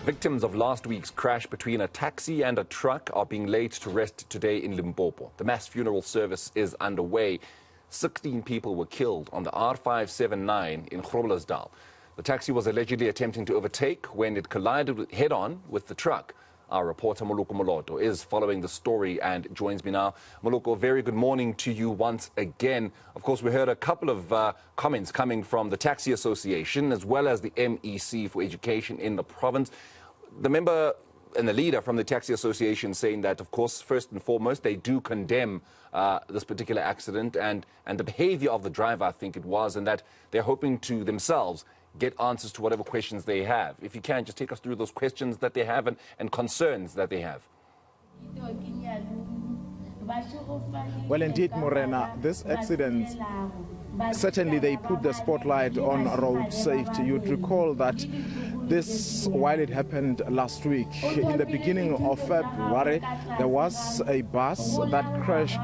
Victims of last week's crash between a taxi and a truck are being laid to rest today in Limpopo. The mass funeral service is underway. 16 people were killed on the R579 in Groblersdal. The taxi was allegedly attempting to overtake when it collided head-on with the truck. Our reporter Moloko Moloto is following the story and joins me now. Moloko, very good morning to you once again. Of course, we heard a couple of comments coming from the Taxi Association as well as the MEC for Education in the province. The member and the leader from the Taxi Association saying that, of course, first and foremost, they do condemn this particular accident and the behavior of the driver, I think it was, and that they're hoping to themselves get answers to whatever questions they have. If you can, just take us through those questions that they have and concerns that they have. Well, indeed, Morena, this accident, certainly they put the spotlight on road safety. You'd recall that this, while it happened last week, in the beginning of February, there was a bus that crashed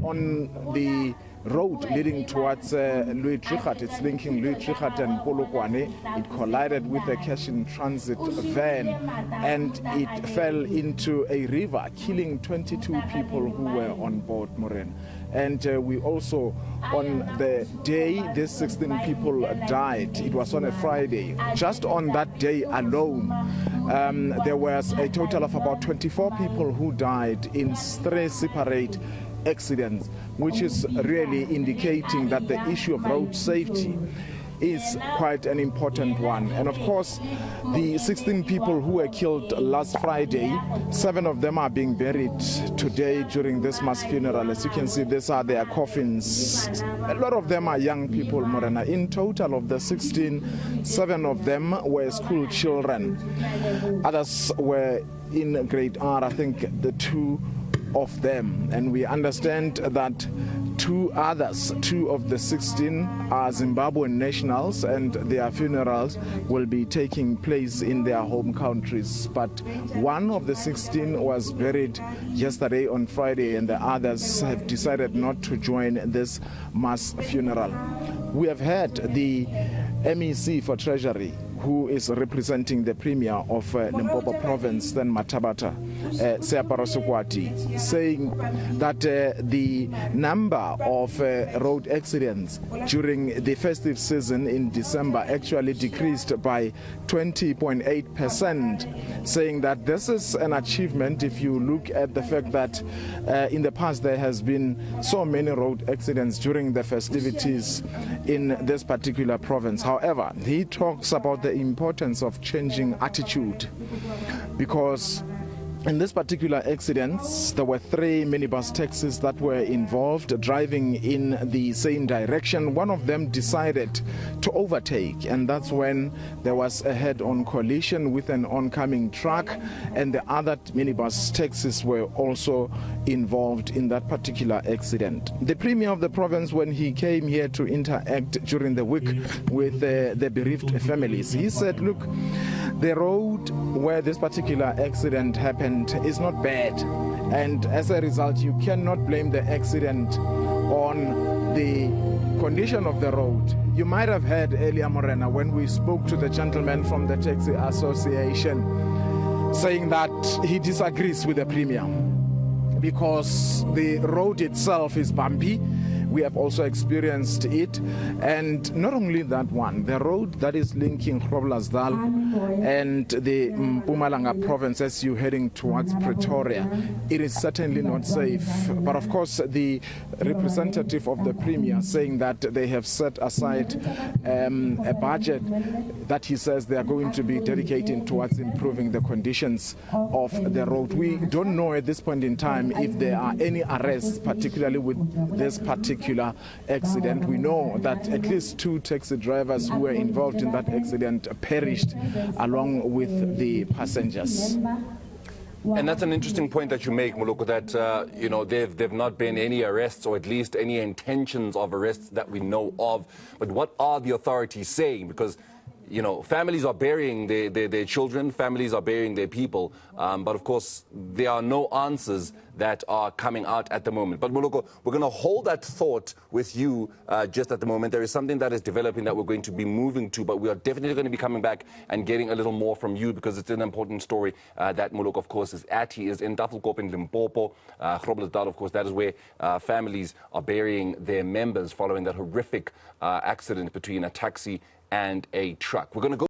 on the road leading towards Louis Trichardt. It's linking Louis Trichardt and Polokwane. It collided with a cash-in-transit van and it fell into a river, killing 22 people who were on board, Moren. And we also, on the day these 16 people died, it was on a Friday, just on that day alone, there was a total of about 24 people who died in 3 separate accidents, which is really indicating that the issue of road safety is quite an important one. And of course, the 16 people who were killed last Friday, 7 of them are being buried today during this mass funeral. As you can see, these are their coffins. A lot of them are young people, Morena. In total of the 16, 7 of them were school children. Others were in grade R, I think the 2 of them, and we understand that 2 others, 2 of the 16 are Zimbabwean nationals, and their funerals will be taking place in their home countries. But 1 of the 16 was buried yesterday on Friday, and the others have decided not to join this mass funeral. We have heard the MEC for Treasury, who is representing the Premier of Limpopo Province, Stan Mathabatha, saying that the number of road accidents during the festive season in December actually decreased by 20.8%, saying that this is an achievement if you look at the fact that in the past there has been so many road accidents during the festivities in this particular province. However, he talks about the importance of changing attitude, because in this particular accidents, there were 3 minibus taxis that were involved, driving in the same direction. One of them decided to overtake, and that's when there was a head-on collision with an oncoming truck, and the other minibus taxis were also involved in that particular accident. The Premier of the province, when he came here to interact during the week with the bereaved families, he said, look, the road where this particular accident happened is not bad, and as a result you cannot blame the accident on the condition of the road. You might have heard earlier, Morena, when we spoke to the gentleman from the Taxi Association, saying that he disagrees with the Premier because the road itself is bumpy. We have also experienced it, and not only that one, the road that is linking Groblersdal and the Mpumalanga province as you're heading towards Pretoria, it is certainly not safe. But of course, the representative of the Premier saying that they have set aside a budget that he says they are going to be dedicating towards improving the conditions of the road. We don't know at this point in time if there are any arrests, particularly with this particular accident. We know that at least 2 taxi drivers who were involved in that accident perished along with the passengers. And that's an interesting point that you make, Moloko, that you know, there've not been any arrests, or at least any intentions of arrests that we know of. But what are the authorities saying? Because, you know, families are burying their children, families are burying their people, but of course there are no answers that are coming out at the moment. But Moloko, we're going to hold that thought with you just at the moment. There is something that is developing that we're going to be moving to, but we are definitely going to be coming back and getting a little more from you because it's an important story that Moloko, of course, is at. He is in Tafelkop in Limpopo. Groblersdal, of course, that is where families are burying their members following that horrific accident between a taxi and a truck. We're going to go